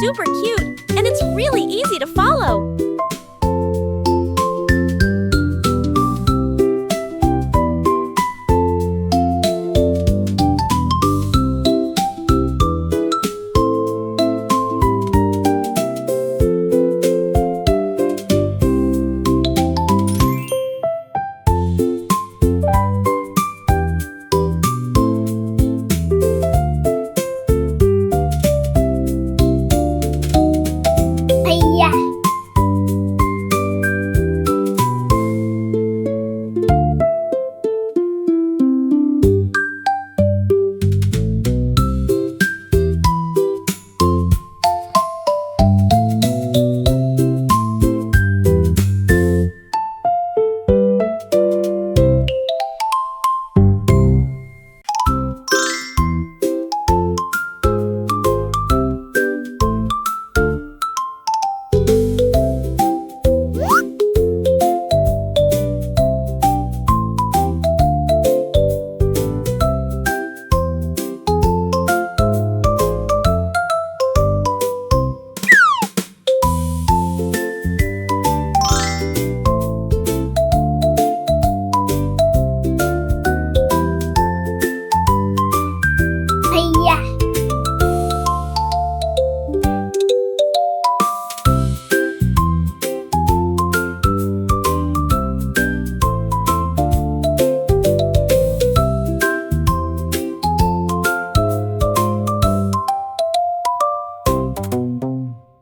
super cute, and it's really easy to follow.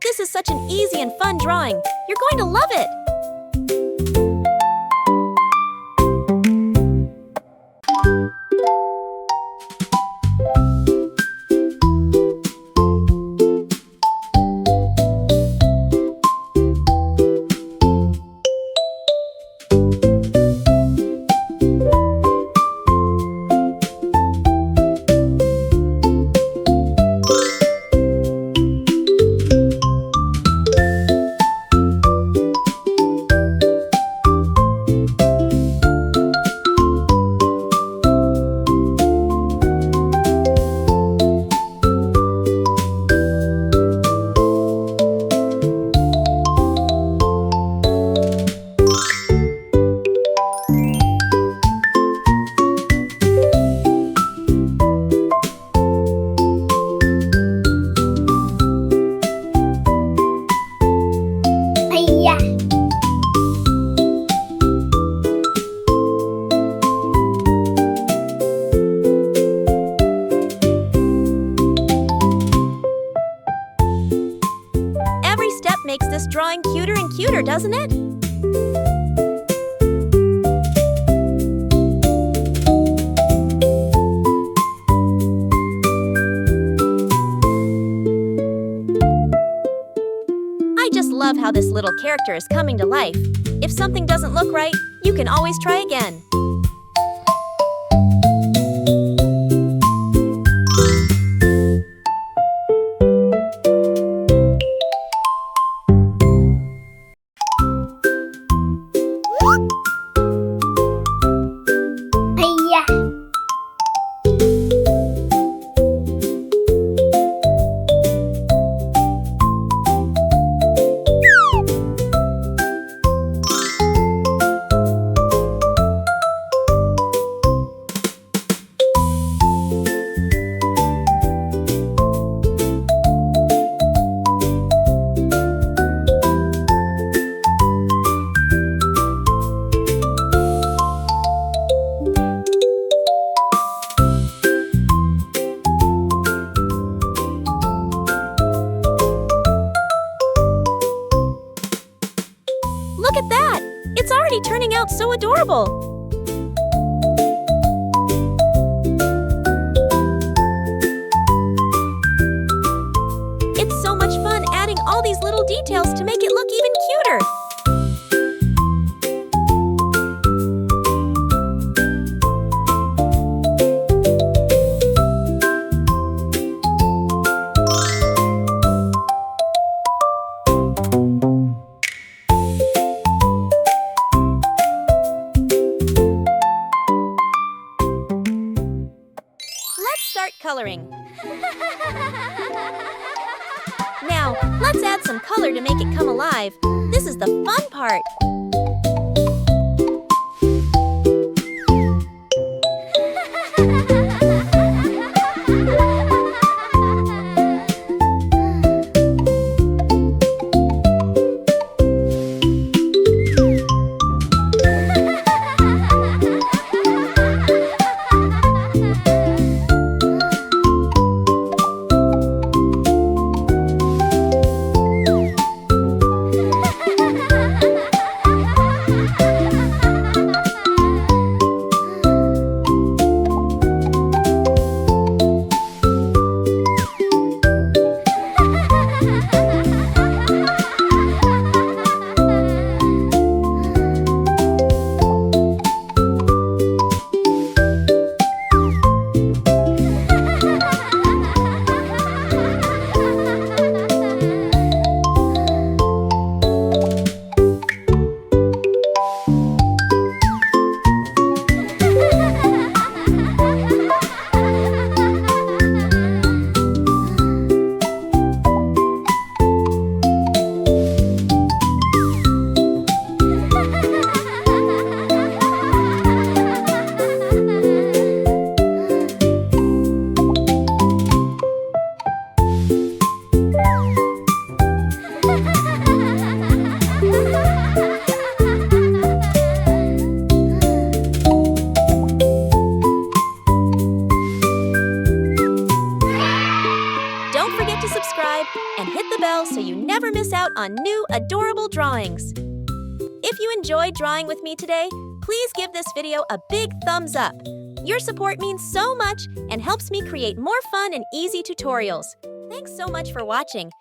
This is such an easy and fun drawing. You're going to love it. Every step makes this drawing cuter and cuter, doesn't it? I just love how this little character is coming to life. If something doesn't look right, you can always try again. Look at that! It's already turning out so adorable! It's so much fun adding all these little details to make it look even cuter! Start coloring. Now, Now, let's add some color to make it come alive. This is the fun part. Subscribe and hit the bell so you never miss out on new adorable drawings. If you enjoyed drawing with me today, please give this video a big thumbs up. Your support means so much and helps me create more fun and easy tutorials. Thanks so much for watching,